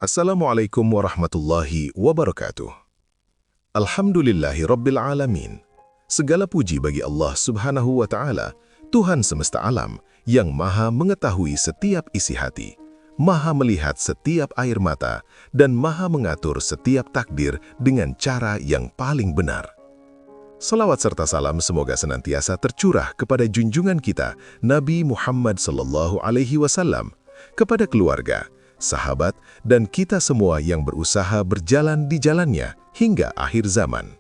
Assalamualaikum warahmatullahi wabarakatuh. Alhamdulillahi rabbil alamin. Segala puji bagi Allah subhanahu wa ta'ala, Tuhan semesta alam, yang maha mengetahui setiap isi hati, maha melihat setiap air mata, dan maha mengatur setiap takdir dengan cara yang paling benar. Salawat serta salam semoga senantiasa tercurah kepada junjungan kita, Nabi Muhammad SAW, kepada keluarga, sahabat, dan kita semua yang berusaha berjalan di jalannya hingga akhir zaman.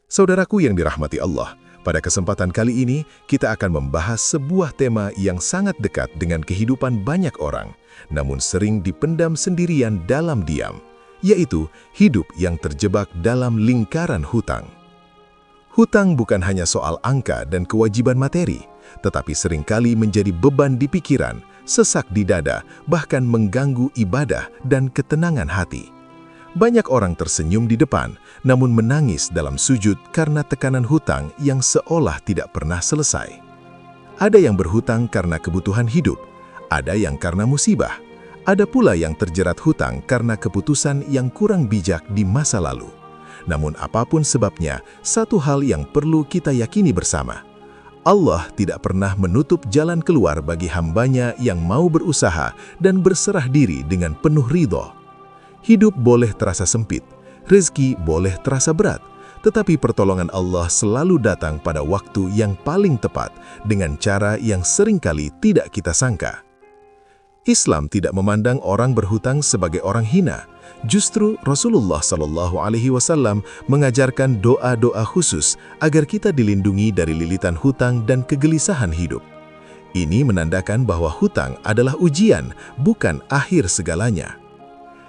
Saudaraku yang dirahmati Allah, pada kesempatan kali ini kita akan membahas sebuah tema yang sangat dekat dengan kehidupan banyak orang, namun sering dipendam sendirian dalam diam, yaitu hidup yang terjebak dalam lingkaran hutang. Hutang bukan hanya soal angka dan kewajiban materi, tetapi seringkali menjadi beban di pikiran, sesak di dada, bahkan mengganggu ibadah dan ketenangan hati. Banyak orang tersenyum di depan, namun menangis dalam sujud karena tekanan hutang yang seolah tidak pernah selesai. Ada yang berhutang karena kebutuhan hidup, ada yang karena musibah, ada pula yang terjerat hutang karena keputusan yang kurang bijak di masa lalu. Namun apapun sebabnya, satu hal yang perlu kita yakini bersama: Allah tidak pernah menutup jalan keluar bagi hambanya yang mau berusaha dan berserah diri dengan penuh ridho. Hidup boleh terasa sempit, rezeki boleh terasa berat, tetapi pertolongan Allah selalu datang pada waktu yang paling tepat dengan cara yang seringkali tidak kita sangka. Islam tidak memandang orang berhutang sebagai orang hina. Justru Rasulullah SAW mengajarkan doa-doa khusus agar kita dilindungi dari lilitan hutang dan kegelisahan hidup. Ini menandakan bahwa hutang adalah ujian, bukan akhir segalanya.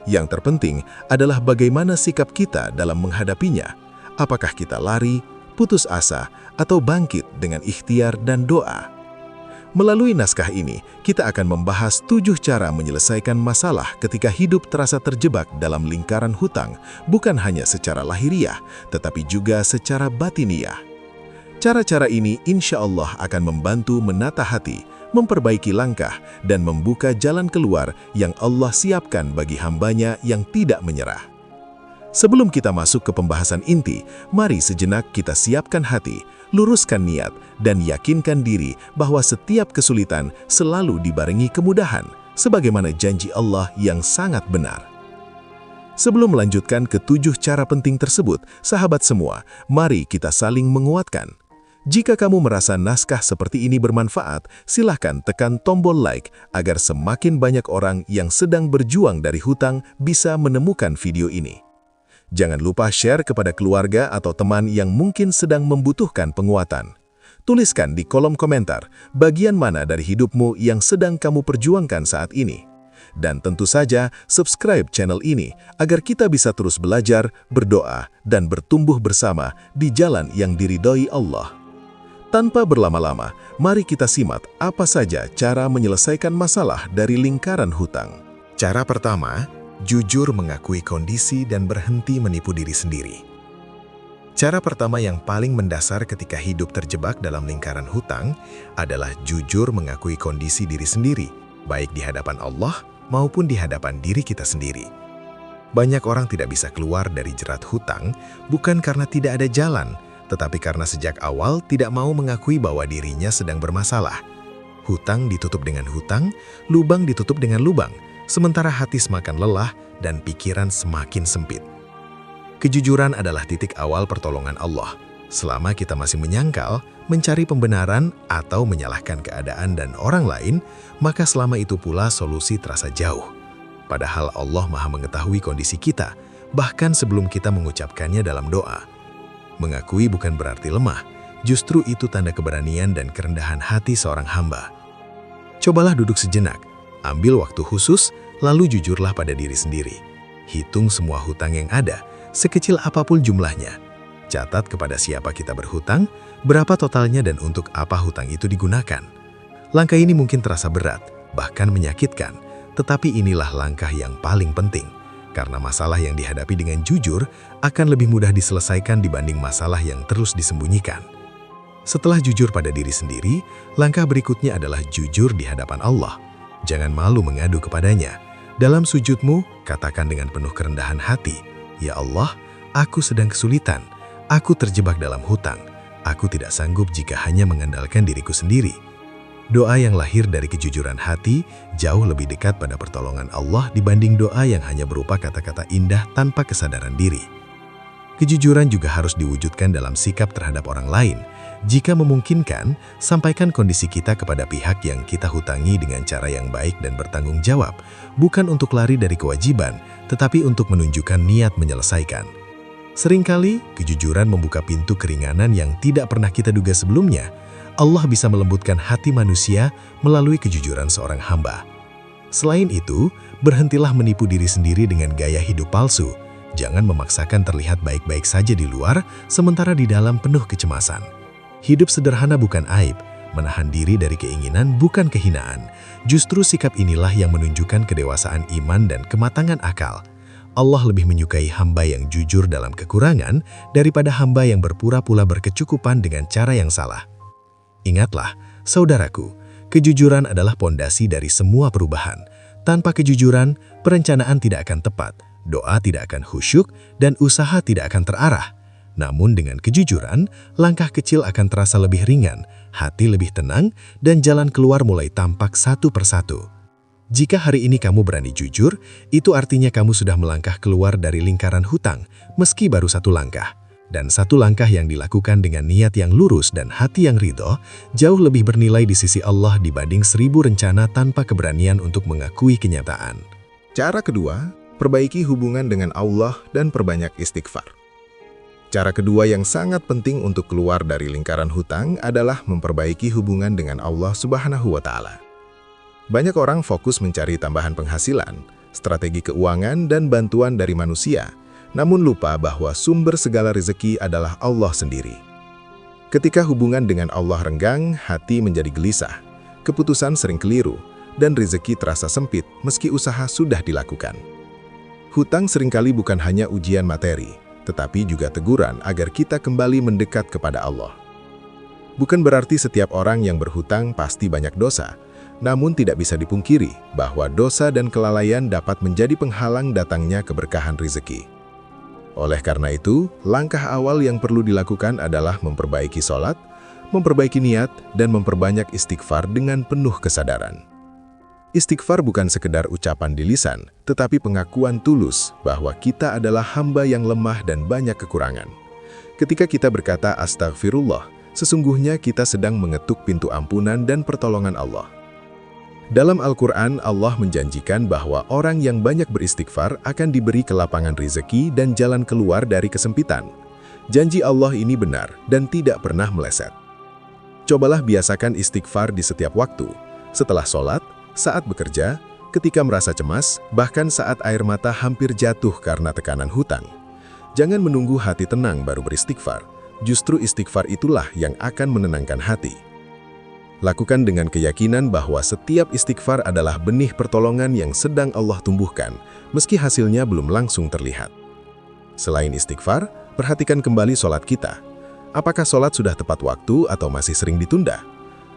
Yang terpenting adalah bagaimana sikap kita dalam menghadapinya. Apakah kita lari, putus asa, atau bangkit dengan ikhtiar dan doa? Melalui naskah ini, kita akan membahas 7 cara menyelesaikan masalah ketika hidup terasa terjebak dalam lingkaran hutang, bukan hanya secara lahiriah, tetapi juga secara batiniah. Cara-cara ini insya Allah akan membantu menata hati, memperbaiki langkah, dan membuka jalan keluar yang Allah siapkan bagi hambanya yang tidak menyerah. Sebelum kita masuk ke pembahasan inti, mari sejenak kita siapkan hati, luruskan niat, dan yakinkan diri bahwa setiap kesulitan selalu dibarengi kemudahan, sebagaimana janji Allah yang sangat benar. Sebelum melanjutkan ke 7 cara penting tersebut, sahabat semua, mari kita saling menguatkan. Jika kamu merasa naskah seperti ini bermanfaat, silahkan tekan tombol like agar semakin banyak orang yang sedang berjuang dari hutang bisa menemukan video ini. Jangan lupa share kepada keluarga atau teman yang mungkin sedang membutuhkan penguatan. Tuliskan di kolom komentar bagian mana dari hidupmu yang sedang kamu perjuangkan saat ini. Dan tentu saja subscribe channel ini agar kita bisa terus belajar, berdoa, dan bertumbuh bersama di jalan yang diridhoi Allah. Tanpa berlama-lama, mari kita simak apa saja cara menyelesaikan masalah dari lingkaran hutang. Cara pertama, jujur mengakui kondisi dan berhenti menipu diri sendiri. Cara pertama yang paling mendasar ketika hidup terjebak dalam lingkaran hutang adalah jujur mengakui kondisi diri sendiri, baik di hadapan Allah maupun di hadapan diri kita sendiri. Banyak orang tidak bisa keluar dari jerat hutang bukan karena tidak ada jalan, tetapi karena sejak awal tidak mau mengakui bahwa dirinya sedang bermasalah. Hutang ditutup dengan hutang, lubang ditutup dengan lubang, sementara hati semakin lelah dan pikiran semakin sempit. Kejujuran adalah titik awal pertolongan Allah. Selama kita masih menyangkal, mencari pembenaran, atau menyalahkan keadaan dan orang lain, maka selama itu pula solusi terasa jauh. Padahal Allah Maha mengetahui kondisi kita, bahkan sebelum kita mengucapkannya dalam doa. Mengakui bukan berarti lemah, justru itu tanda keberanian dan kerendahan hati seorang hamba. Cobalah duduk sejenak, ambil waktu khusus, lalu jujurlah pada diri sendiri. Hitung semua hutang yang ada, sekecil apapun jumlahnya. Catat kepada siapa kita berhutang, berapa totalnya dan untuk apa hutang itu digunakan. Langkah ini mungkin terasa berat, bahkan menyakitkan, tetapi inilah langkah yang paling penting. Karena masalah yang dihadapi dengan jujur akan lebih mudah diselesaikan dibanding masalah yang terus disembunyikan. Setelah jujur pada diri sendiri, langkah berikutnya adalah jujur di hadapan Allah. Jangan malu mengadu kepadanya. Dalam sujudmu, katakan dengan penuh kerendahan hati, "Ya Allah, aku sedang kesulitan. Aku terjebak dalam hutang. Aku tidak sanggup jika hanya mengandalkan diriku sendiri." Doa yang lahir dari kejujuran hati jauh lebih dekat pada pertolongan Allah dibanding doa yang hanya berupa kata-kata indah tanpa kesadaran diri. Kejujuran juga harus diwujudkan dalam sikap terhadap orang lain. Jika memungkinkan, sampaikan kondisi kita kepada pihak yang kita hutangi dengan cara yang baik dan bertanggung jawab, bukan untuk lari dari kewajiban, tetapi untuk menunjukkan niat menyelesaikan. Seringkali, kejujuran membuka pintu keringanan yang tidak pernah kita duga sebelumnya. Allah bisa melembutkan hati manusia melalui kejujuran seorang hamba. Selain itu, berhentilah menipu diri sendiri dengan gaya hidup palsu. Jangan memaksakan terlihat baik-baik saja di luar, sementara di dalam penuh kecemasan. Hidup sederhana bukan aib, menahan diri dari keinginan bukan kehinaan. Justru sikap inilah yang menunjukkan kedewasaan iman dan kematangan akal. Allah lebih menyukai hamba yang jujur dalam kekurangan daripada hamba yang berpura-pura berkecukupan dengan cara yang salah. Ingatlah, saudaraku, kejujuran adalah pondasi dari semua perubahan. Tanpa kejujuran, perencanaan tidak akan tepat, doa tidak akan khusyuk, dan usaha tidak akan terarah. Namun dengan kejujuran, langkah kecil akan terasa lebih ringan, hati lebih tenang, dan jalan keluar mulai tampak satu persatu. Jika hari ini kamu berani jujur, itu artinya kamu sudah melangkah keluar dari lingkaran hutang, meski baru satu langkah. Dan satu langkah yang dilakukan dengan niat yang lurus dan hati yang ridho, jauh lebih bernilai di sisi Allah dibanding 1000 rencana tanpa keberanian untuk mengakui kenyataan. Cara kedua, perbaiki hubungan dengan Allah dan perbanyak istighfar. Cara kedua yang sangat penting untuk keluar dari lingkaran hutang adalah memperbaiki hubungan dengan Allah Subhanahu wa Ta'ala. Banyak orang fokus mencari tambahan penghasilan, strategi keuangan, dan bantuan dari manusia, namun lupa bahwa sumber segala rezeki adalah Allah sendiri. Ketika hubungan dengan Allah renggang, hati menjadi gelisah, keputusan sering keliru, dan rezeki terasa sempit meski usaha sudah dilakukan. Hutang seringkali bukan hanya ujian materi, tetapi juga teguran agar kita kembali mendekat kepada Allah. Bukan berarti setiap orang yang berhutang pasti banyak dosa, namun tidak bisa dipungkiri bahwa dosa dan kelalaian dapat menjadi penghalang datangnya keberkahan rezeki. Oleh karena itu, langkah awal yang perlu dilakukan adalah memperbaiki sholat, memperbaiki niat, dan memperbanyak istighfar dengan penuh kesadaran. Istighfar bukan sekedar ucapan di lisan, tetapi pengakuan tulus bahwa kita adalah hamba yang lemah dan banyak kekurangan. Ketika kita berkata astagfirullah, sesungguhnya kita sedang mengetuk pintu ampunan dan pertolongan Allah. Dalam Al-Quran, Allah menjanjikan bahwa orang yang banyak beristighfar akan diberi kelapangan rezeki dan jalan keluar dari kesempitan. Janji Allah ini benar dan tidak pernah meleset. Cobalah biasakan istighfar di setiap waktu, setelah sholat, saat bekerja, ketika merasa cemas, bahkan saat air mata hampir jatuh karena tekanan hutang. Jangan menunggu hati tenang baru beristighfar. Justru istighfar itulah yang akan menenangkan hati. Lakukan dengan keyakinan bahwa setiap istighfar adalah benih pertolongan yang sedang Allah tumbuhkan, meski hasilnya belum langsung terlihat. Selain istighfar, perhatikan kembali sholat kita. Apakah sholat sudah tepat waktu atau masih sering ditunda?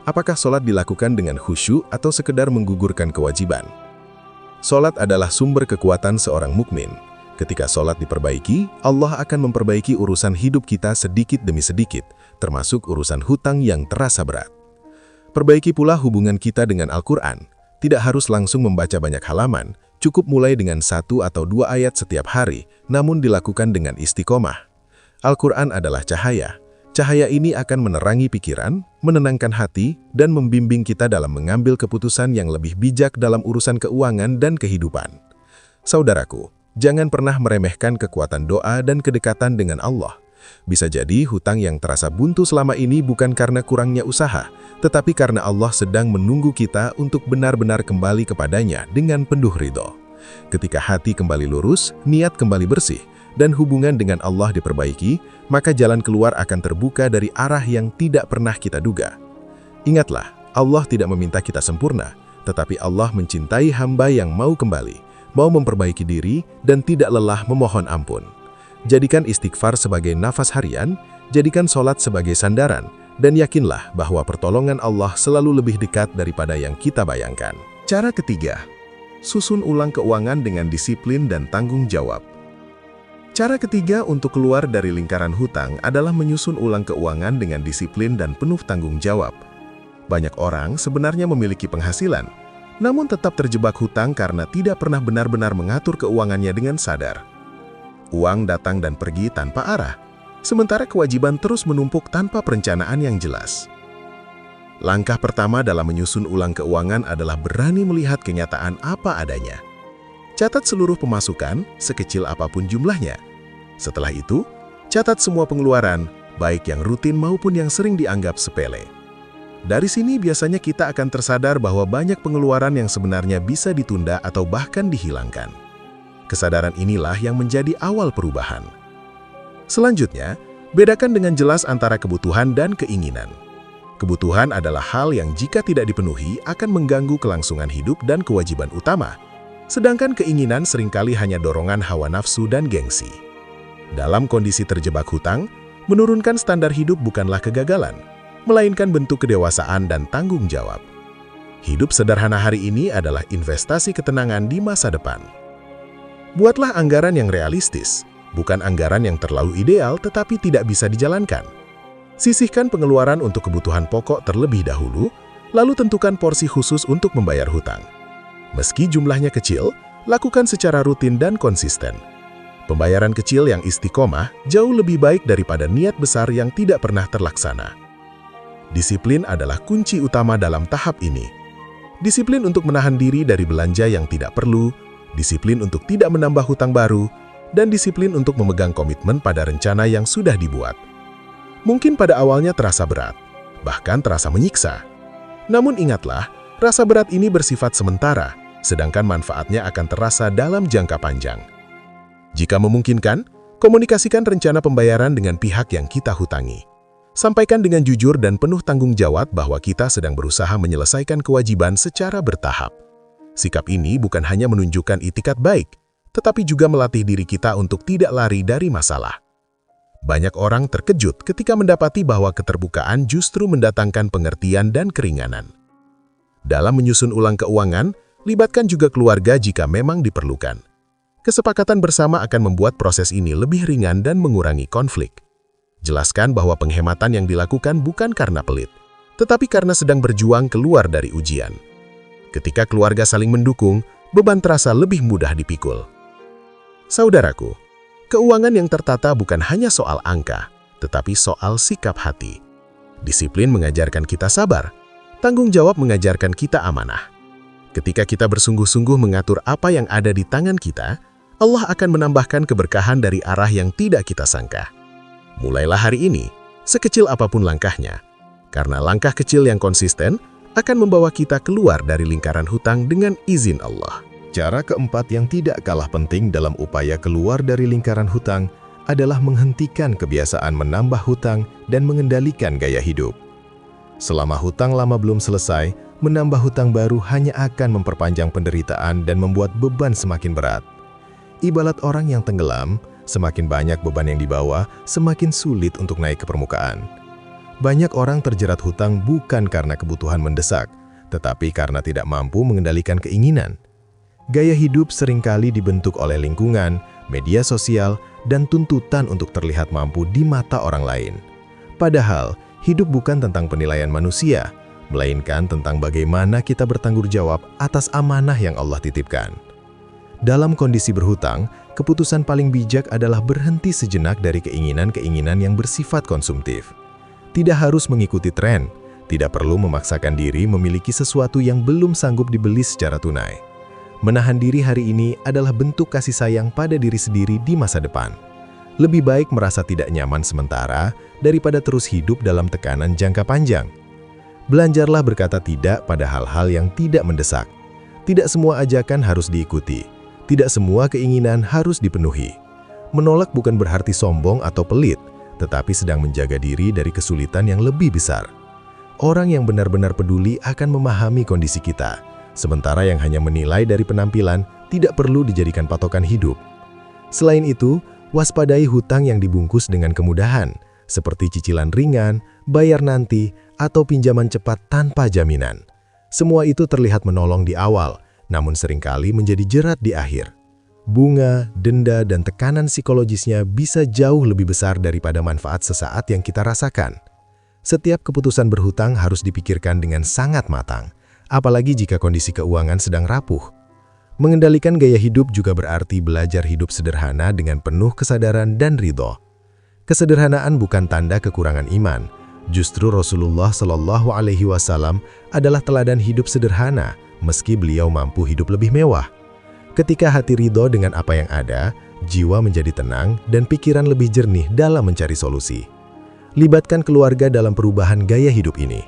Apakah sholat dilakukan dengan khusyuk atau sekedar menggugurkan kewajiban? Sholat adalah sumber kekuatan seorang mukmin. Ketika sholat diperbaiki, Allah akan memperbaiki urusan hidup kita sedikit demi sedikit, termasuk urusan hutang yang terasa berat. Perbaiki pula hubungan kita dengan Al-Quran. Tidak harus langsung membaca banyak halaman, cukup mulai dengan 1 atau 2 ayat setiap hari, namun dilakukan dengan istiqomah. Al-Quran adalah cahaya. Cahaya ini akan menerangi pikiran, menenangkan hati, dan membimbing kita dalam mengambil keputusan yang lebih bijak dalam urusan keuangan dan kehidupan. Saudaraku, jangan pernah meremehkan kekuatan doa dan kedekatan dengan Allah. Bisa jadi hutang yang terasa buntu selama ini bukan karena kurangnya usaha, tetapi karena Allah sedang menunggu kita untuk benar-benar kembali kepadanya dengan penuh ridho. Ketika hati kembali lurus, niat kembali bersih, dan hubungan dengan Allah diperbaiki, maka jalan keluar akan terbuka dari arah yang tidak pernah kita duga. Ingatlah, Allah tidak meminta kita sempurna, tetapi Allah mencintai hamba yang mau kembali, mau memperbaiki diri, dan tidak lelah memohon ampun. Jadikan istighfar sebagai nafas harian, jadikan sholat sebagai sandaran, dan yakinlah bahwa pertolongan Allah selalu lebih dekat daripada yang kita bayangkan. Cara ketiga, susun ulang keuangan dengan disiplin dan tanggung jawab. Cara ketiga untuk keluar dari lingkaran hutang adalah menyusun ulang keuangan dengan disiplin dan penuh tanggung jawab. Banyak orang sebenarnya memiliki penghasilan, namun tetap terjebak hutang karena tidak pernah benar-benar mengatur keuangannya dengan sadar. Uang datang dan pergi tanpa arah, sementara kewajiban terus menumpuk tanpa perencanaan yang jelas. Langkah pertama dalam menyusun ulang keuangan adalah berani melihat kenyataan apa adanya. Catat seluruh pemasukan, sekecil apapun jumlahnya. Setelah itu, catat semua pengeluaran, baik yang rutin maupun yang sering dianggap sepele. Dari sini biasanya kita akan tersadar bahwa banyak pengeluaran yang sebenarnya bisa ditunda atau bahkan dihilangkan. Kesadaran inilah yang menjadi awal perubahan. Selanjutnya, bedakan dengan jelas antara kebutuhan dan keinginan. Kebutuhan adalah hal yang jika tidak dipenuhi akan mengganggu kelangsungan hidup dan kewajiban utama. Sedangkan keinginan seringkali hanya dorongan hawa nafsu dan gengsi. Dalam kondisi terjebak hutang, menurunkan standar hidup bukanlah kegagalan, melainkan bentuk kedewasaan dan tanggung jawab. Hidup sederhana hari ini adalah investasi ketenangan di masa depan. Buatlah anggaran yang realistis, bukan anggaran yang terlalu ideal tetapi tidak bisa dijalankan. Sisihkan pengeluaran untuk kebutuhan pokok terlebih dahulu, lalu tentukan porsi khusus untuk membayar hutang. Meski jumlahnya kecil, lakukan secara rutin dan konsisten. Pembayaran kecil yang istiqomah jauh lebih baik daripada niat besar yang tidak pernah terlaksana. Disiplin adalah kunci utama dalam tahap ini. Disiplin untuk menahan diri dari belanja yang tidak perlu, disiplin untuk tidak menambah hutang baru, dan disiplin untuk memegang komitmen pada rencana yang sudah dibuat. Mungkin pada awalnya terasa berat, bahkan terasa menyiksa. Namun ingatlah, rasa berat ini bersifat sementara, sedangkan manfaatnya akan terasa dalam jangka panjang. Jika memungkinkan, komunikasikan rencana pembayaran dengan pihak yang kita hutangi. Sampaikan dengan jujur dan penuh tanggung jawab bahwa kita sedang berusaha menyelesaikan kewajiban secara bertahap. Sikap ini bukan hanya menunjukkan itikat baik, tetapi juga melatih diri kita untuk tidak lari dari masalah. Banyak orang terkejut ketika mendapati bahwa keterbukaan justru mendatangkan pengertian dan keringanan. Dalam menyusun ulang keuangan, libatkan juga keluarga jika memang diperlukan. Kesepakatan bersama akan membuat proses ini lebih ringan dan mengurangi konflik. Jelaskan bahwa penghematan yang dilakukan bukan karena pelit, tetapi karena sedang berjuang keluar dari ujian. Ketika keluarga saling mendukung, beban terasa lebih mudah dipikul. Saudaraku, keuangan yang tertata bukan hanya soal angka, tetapi soal sikap hati. Disiplin mengajarkan kita sabar, tanggung jawab mengajarkan kita amanah. Ketika kita bersungguh-sungguh mengatur apa yang ada di tangan kita, Allah akan menambahkan keberkahan dari arah yang tidak kita sangka. Mulailah hari ini, sekecil apapun langkahnya, karena langkah kecil yang konsisten akan membawa kita keluar dari lingkaran hutang dengan izin Allah. Cara keempat yang tidak kalah penting dalam upaya keluar dari lingkaran hutang adalah menghentikan kebiasaan menambah hutang dan mengendalikan gaya hidup. Selama hutang lama belum selesai, menambah hutang baru hanya akan memperpanjang penderitaan dan membuat beban semakin berat. Ibarat orang yang tenggelam, semakin banyak beban yang dibawa, semakin sulit untuk naik ke permukaan. Banyak orang terjerat hutang bukan karena kebutuhan mendesak, tetapi karena tidak mampu mengendalikan keinginan. Gaya hidup seringkali dibentuk oleh lingkungan, media sosial, dan tuntutan untuk terlihat mampu di mata orang lain. Padahal, hidup bukan tentang penilaian manusia, melainkan tentang bagaimana kita bertanggung jawab atas amanah yang Allah titipkan. Dalam kondisi berhutang, keputusan paling bijak adalah berhenti sejenak dari keinginan-keinginan yang bersifat konsumtif. Tidak harus mengikuti tren, tidak perlu memaksakan diri memiliki sesuatu yang belum sanggup dibeli secara tunai. Menahan diri hari ini adalah bentuk kasih sayang pada diri sendiri di masa depan. Lebih baik merasa tidak nyaman sementara daripada terus hidup dalam tekanan jangka panjang. Belajarlah berkata tidak pada hal-hal yang tidak mendesak. Tidak semua ajakan harus diikuti. Tidak semua keinginan harus dipenuhi. Menolak bukan berarti sombong atau pelit, tetapi sedang menjaga diri dari kesulitan yang lebih besar. Orang yang benar-benar peduli akan memahami kondisi kita, sementara yang hanya menilai dari penampilan tidak perlu dijadikan patokan hidup. Selain itu, waspadai hutang yang dibungkus dengan kemudahan, seperti cicilan ringan, bayar nanti, atau pinjaman cepat tanpa jaminan. Semua itu terlihat menolong di awal, namun seringkali menjadi jerat di akhir. Bunga, denda, dan tekanan psikologisnya bisa jauh lebih besar daripada manfaat sesaat yang kita rasakan. Setiap keputusan berhutang harus dipikirkan dengan sangat matang, apalagi jika kondisi keuangan sedang rapuh. Mengendalikan gaya hidup juga berarti belajar hidup sederhana dengan penuh kesadaran dan ridho. Kesederhanaan bukan tanda kekurangan iman. Justru Rasulullah Shallallahu Alaihi Wasallam adalah teladan hidup sederhana, meski beliau mampu hidup lebih mewah. Ketika hati ridho dengan apa yang ada, jiwa menjadi tenang dan pikiran lebih jernih dalam mencari solusi. Libatkan keluarga dalam perubahan gaya hidup ini.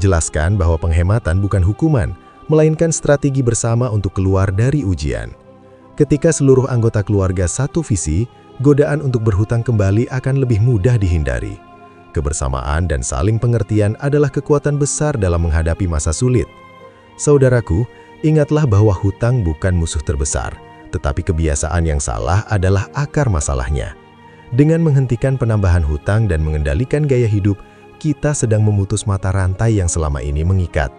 Jelaskan bahwa penghematan bukan hukuman, melainkan strategi bersama untuk keluar dari ujian. Ketika seluruh anggota keluarga satu visi, godaan untuk berhutang kembali akan lebih mudah dihindari. Kebersamaan dan saling pengertian adalah kekuatan besar dalam menghadapi masa sulit. Saudaraku, ingatlah bahwa hutang bukan musuh terbesar, tetapi kebiasaan yang salah adalah akar masalahnya. Dengan menghentikan penambahan hutang dan mengendalikan gaya hidup, kita sedang memutus mata rantai yang selama ini mengikat.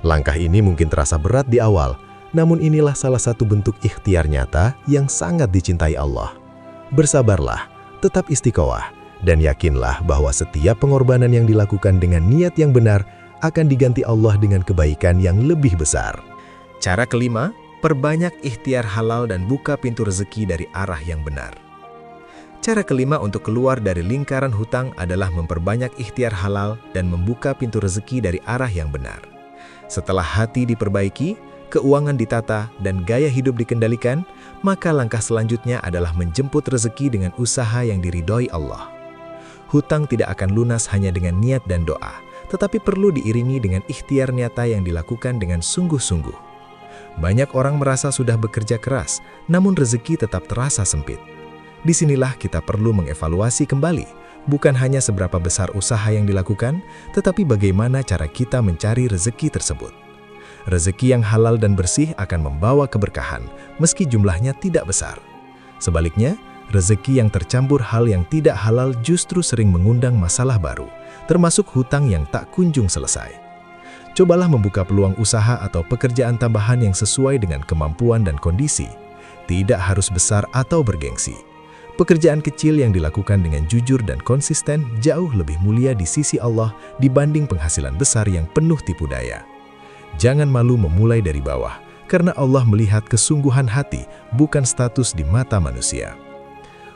Langkah ini mungkin terasa berat di awal, namun inilah salah satu bentuk ikhtiar nyata yang sangat dicintai Allah. Bersabarlah, tetap istiqomah, dan yakinlah bahwa setiap pengorbanan yang dilakukan dengan niat yang benar akan diganti Allah dengan kebaikan yang lebih besar. Cara kelima, perbanyak ikhtiar halal dan buka pintu rezeki dari arah yang benar. Cara kelima untuk keluar dari lingkaran hutang adalah memperbanyak ikhtiar halal dan membuka pintu rezeki dari arah yang benar. Setelah hati diperbaiki, keuangan ditata, dan gaya hidup dikendalikan, maka langkah selanjutnya adalah menjemput rezeki dengan usaha yang diridhoi Allah. Hutang tidak akan lunas hanya dengan niat dan doa, tetapi perlu diiringi dengan ikhtiar nyata yang dilakukan dengan sungguh-sungguh. Banyak orang merasa sudah bekerja keras, namun rezeki tetap terasa sempit. Disinilah kita perlu mengevaluasi kembali, bukan hanya seberapa besar usaha yang dilakukan, tetapi bagaimana cara kita mencari rezeki tersebut. Rezeki yang halal dan bersih akan membawa keberkahan, meski jumlahnya tidak besar. Sebaliknya, rezeki yang tercampur hal yang tidak halal justru sering mengundang masalah baru, termasuk hutang yang tak kunjung selesai. Cobalah membuka peluang usaha atau pekerjaan tambahan yang sesuai dengan kemampuan dan kondisi. Tidak harus besar atau bergengsi. Pekerjaan kecil yang dilakukan dengan jujur dan konsisten jauh lebih mulia di sisi Allah dibanding penghasilan besar yang penuh tipu daya. Jangan malu memulai dari bawah, karena Allah melihat kesungguhan hati, bukan status di mata manusia.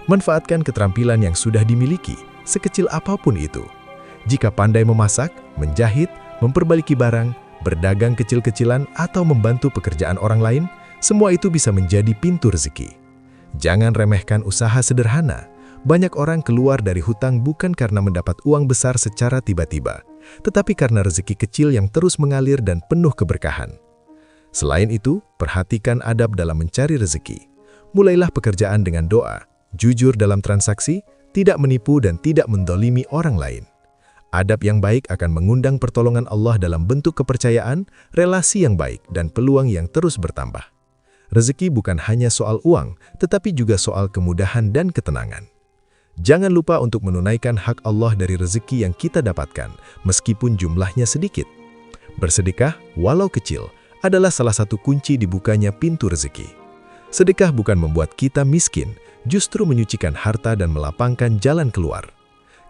Manfaatkan keterampilan yang sudah dimiliki, sekecil apapun itu. Jika pandai memasak, menjahit, memperbaiki barang, berdagang kecil-kecilan, atau membantu pekerjaan orang lain, semua itu bisa menjadi pintu rezeki. Jangan remehkan usaha sederhana. Banyak orang keluar dari hutang bukan karena mendapat uang besar secara tiba-tiba, tetapi karena rezeki kecil yang terus mengalir dan penuh keberkahan. Selain itu, perhatikan adab dalam mencari rezeki. Mulailah pekerjaan dengan doa, jujur dalam transaksi, tidak menipu dan tidak mendolimi orang lain. Adab yang baik akan mengundang pertolongan Allah dalam bentuk kepercayaan, relasi yang baik, dan peluang yang terus bertambah. Rezeki bukan hanya soal uang, tetapi juga soal kemudahan dan ketenangan. Jangan lupa untuk menunaikan hak Allah dari rezeki yang kita dapatkan, meskipun jumlahnya sedikit. Bersedekah, walau kecil, adalah salah satu kunci dibukanya pintu rezeki. Sedekah bukan membuat kita miskin, justru menyucikan harta dan melapangkan jalan keluar.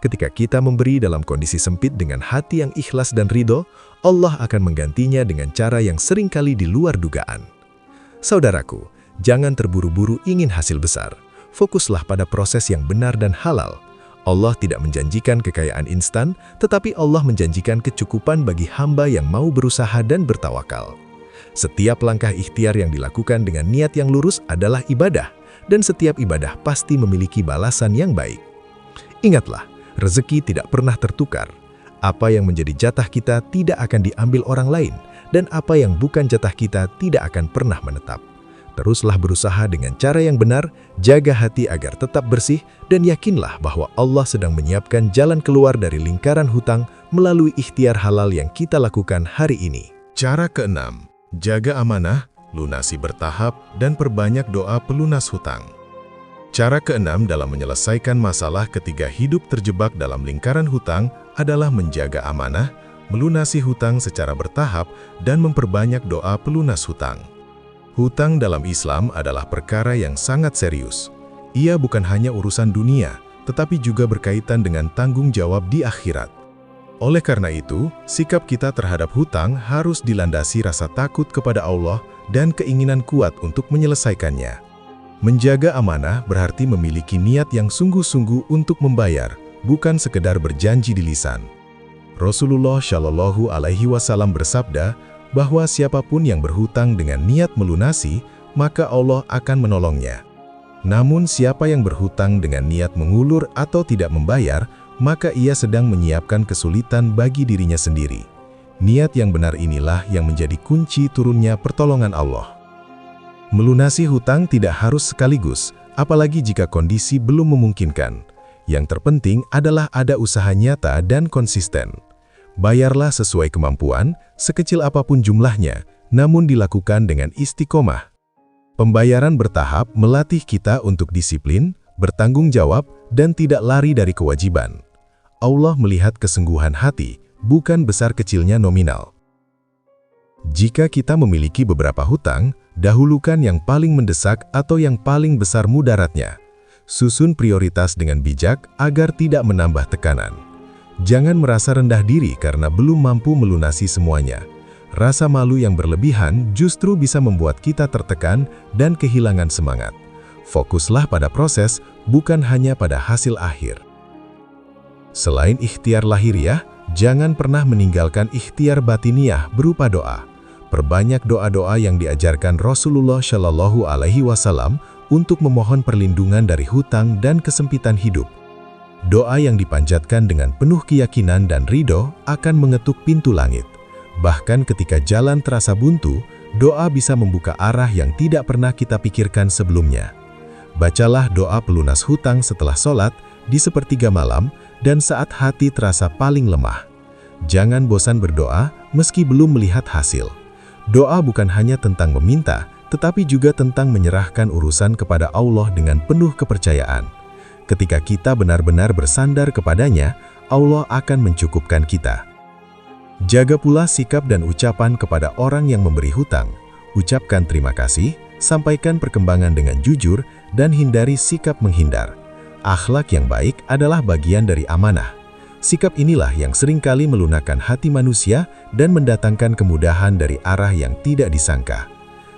Ketika kita memberi dalam kondisi sempit dengan hati yang ikhlas dan ridho, Allah akan menggantinya dengan cara yang seringkali di luar dugaan. Saudaraku, jangan terburu-buru ingin hasil besar. Fokuslah pada proses yang benar dan halal. Allah tidak menjanjikan kekayaan instan, tetapi Allah menjanjikan kecukupan bagi hamba yang mau berusaha dan bertawakal. Setiap langkah ikhtiar yang dilakukan dengan niat yang lurus adalah ibadah, dan setiap ibadah pasti memiliki balasan yang baik. Ingatlah, rezeki tidak pernah tertukar. Apa yang menjadi jatah kita tidak akan diambil orang lain, dan apa yang bukan jatah kita tidak akan pernah menetap. Teruslah berusaha dengan cara yang benar, jaga hati agar tetap bersih, dan yakinlah bahwa Allah sedang menyiapkan jalan keluar dari lingkaran hutang melalui ikhtiar halal yang kita lakukan hari ini. Cara keenam, jaga amanah, lunasi bertahap, dan perbanyak doa pelunas hutang. Cara keenam dalam menyelesaikan masalah ketika hidup terjebak dalam lingkaran hutang adalah menjaga amanah, melunasi hutang secara bertahap, dan memperbanyak doa pelunas hutang. Hutang dalam Islam adalah perkara yang sangat serius. Ia bukan hanya urusan dunia, tetapi juga berkaitan dengan tanggung jawab di akhirat. Oleh karena itu, sikap kita terhadap hutang harus dilandasi rasa takut kepada Allah dan keinginan kuat untuk menyelesaikannya. Menjaga amanah berarti memiliki niat yang sungguh-sungguh untuk membayar, bukan sekedar berjanji di lisan. Rasulullah Shallallahu Alaihi Wasallam bersabda bahwa siapapun yang berhutang dengan niat melunasi, maka Allah akan menolongnya. Namun siapa yang berhutang dengan niat mengulur atau tidak membayar, maka ia sedang menyiapkan kesulitan bagi dirinya sendiri. Niat yang benar inilah yang menjadi kunci turunnya pertolongan Allah. Melunasi hutang tidak harus sekaligus, apalagi jika kondisi belum memungkinkan. Yang terpenting adalah ada usaha nyata dan konsisten. Bayarlah sesuai kemampuan, sekecil apapun jumlahnya, namun dilakukan dengan istiqomah. Pembayaran bertahap melatih kita untuk disiplin, bertanggung jawab, dan tidak lari dari kewajiban. Allah melihat kesungguhan hati, bukan besar kecilnya nominal. Jika kita memiliki beberapa hutang, dahulukan yang paling mendesak atau yang paling besar mudaratnya. Susun prioritas dengan bijak agar tidak menambah tekanan. Jangan merasa rendah diri karena belum mampu melunasi semuanya. Rasa malu yang berlebihan justru bisa membuat kita tertekan dan kehilangan semangat. Fokuslah pada proses, bukan hanya pada hasil akhir. Selain ikhtiar lahiriah, jangan pernah meninggalkan ikhtiar batiniah berupa doa. Perbanyak doa-doa yang diajarkan Rasulullah Shallallahu Alaihi Wasallam untuk memohon perlindungan dari hutang dan kesempitan hidup. Doa yang dipanjatkan dengan penuh keyakinan dan ridho akan mengetuk pintu langit. Bahkan ketika jalan terasa buntu, doa bisa membuka arah yang tidak pernah kita pikirkan sebelumnya. Bacalah doa pelunas hutang setelah sholat, di sepertiga malam, dan saat hati terasa paling lemah. Jangan bosan berdoa meski belum melihat hasil. Doa bukan hanya tentang meminta, tetapi juga tentang menyerahkan urusan kepada Allah dengan penuh kepercayaan. Ketika kita benar-benar bersandar kepadanya, Allah akan mencukupkan kita. Jaga pula sikap dan ucapan kepada orang yang memberi hutang. Ucapkan terima kasih, sampaikan perkembangan dengan jujur, dan hindari sikap menghindar. Akhlak yang baik adalah bagian dari amanah. Sikap inilah yang seringkali melunakkan hati manusia dan mendatangkan kemudahan dari arah yang tidak disangka.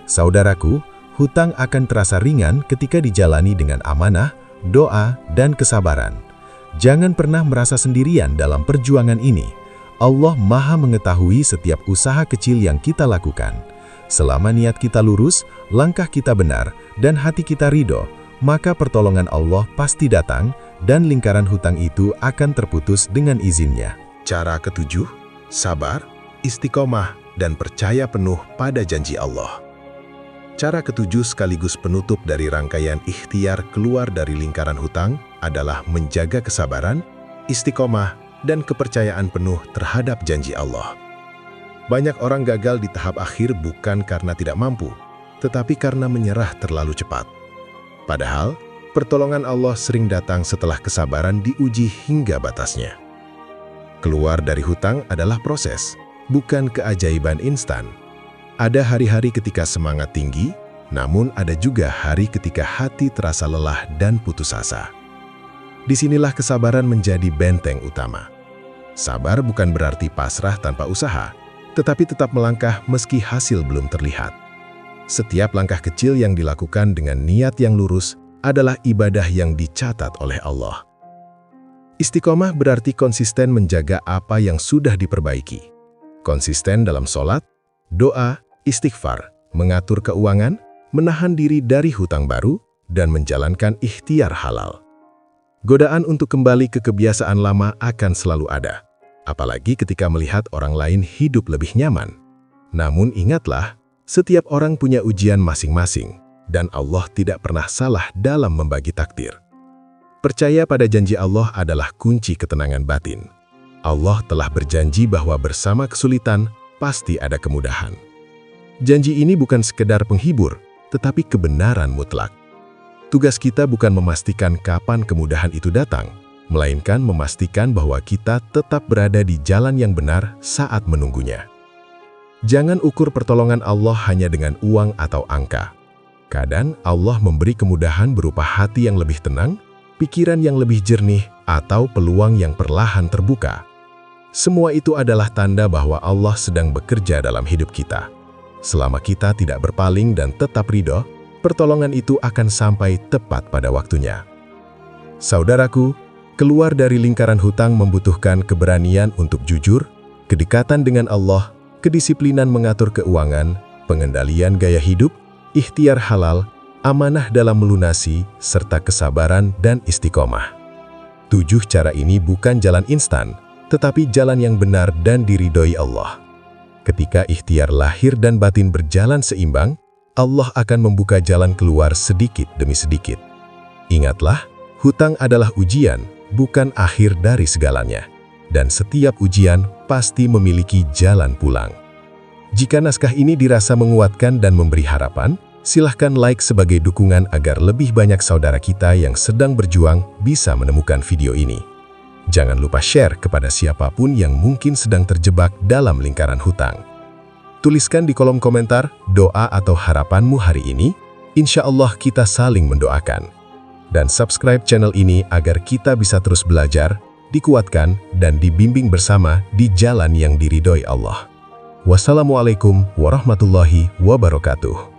Saudaraku, hutang akan terasa ringan ketika dijalani dengan amanah, doa, dan kesabaran. Jangan pernah merasa sendirian dalam perjuangan ini. Allah Maha mengetahui setiap usaha kecil yang kita lakukan. Selama niat kita lurus, langkah kita benar, dan hati kita ridho, maka pertolongan Allah pasti datang, dan lingkaran hutang itu akan terputus dengan izinnya. Cara ketujuh, sabar, istiqomah, dan percaya penuh pada janji Allah. Cara ketujuh sekaligus penutup dari rangkaian ikhtiar keluar dari lingkaran hutang adalah menjaga kesabaran, istiqomah, dan kepercayaan penuh terhadap janji Allah. Banyak orang gagal di tahap akhir bukan karena tidak mampu, tetapi karena menyerah terlalu cepat. Padahal, pertolongan Allah sering datang setelah kesabaran diuji hingga batasnya. Keluar dari hutang adalah proses, bukan keajaiban instan. Ada hari-hari ketika semangat tinggi, namun ada juga hari ketika hati terasa lelah dan putus asa. Disinilah kesabaran menjadi benteng utama. Sabar bukan berarti pasrah tanpa usaha, tetapi tetap melangkah meski hasil belum terlihat. Setiap langkah kecil yang dilakukan dengan niat yang lurus adalah ibadah yang dicatat oleh Allah. Istiqomah berarti konsisten menjaga apa yang sudah diperbaiki. Konsisten dalam sholat, doa, istighfar, mengatur keuangan, menahan diri dari hutang baru, dan menjalankan ikhtiar halal. Godaan untuk kembali ke kebiasaan lama akan selalu ada, apalagi ketika melihat orang lain hidup lebih nyaman. Namun ingatlah, setiap orang punya ujian masing-masing, dan Allah tidak pernah salah dalam membagi takdir. Percaya pada janji Allah adalah kunci ketenangan batin. Allah telah berjanji bahwa bersama kesulitan, pasti ada kemudahan. Janji ini bukan sekedar penghibur, tetapi kebenaran mutlak. Tugas kita bukan memastikan kapan kemudahan itu datang, melainkan memastikan bahwa kita tetap berada di jalan yang benar saat menunggunya. Jangan ukur pertolongan Allah hanya dengan uang atau angka. Kadang Allah memberi kemudahan berupa hati yang lebih tenang, pikiran yang lebih jernih, atau peluang yang perlahan terbuka. Semua itu adalah tanda bahwa Allah sedang bekerja dalam hidup kita. Selama kita tidak berpaling dan tetap ridho, pertolongan itu akan sampai tepat pada waktunya. Saudaraku, keluar dari lingkaran hutang membutuhkan keberanian untuk jujur, kedekatan dengan Allah, kedisiplinan mengatur keuangan, pengendalian gaya hidup, ikhtiar halal, amanah dalam melunasi, serta kesabaran dan istiqomah. 7 cara ini bukan jalan instan, tetapi jalan yang benar dan diridhoi Allah. Ketika ikhtiar lahir dan batin berjalan seimbang, Allah akan membuka jalan keluar sedikit demi sedikit. Ingatlah, hutang adalah ujian, bukan akhir dari segalanya. Dan setiap ujian pasti memiliki jalan pulang. Jika naskah ini dirasa menguatkan dan memberi harapan, silahkan like sebagai dukungan agar lebih banyak saudara kita yang sedang berjuang bisa menemukan video ini. Jangan lupa share kepada siapapun yang mungkin sedang terjebak dalam lingkaran hutang. Tuliskan di kolom komentar doa atau harapanmu hari ini, insya Allah kita saling mendoakan. Dan subscribe channel ini agar kita bisa terus belajar, dikuatkan, dan dibimbing bersama di jalan yang diridhoi Allah. Wassalamualaikum warahmatullahi wabarakatuh.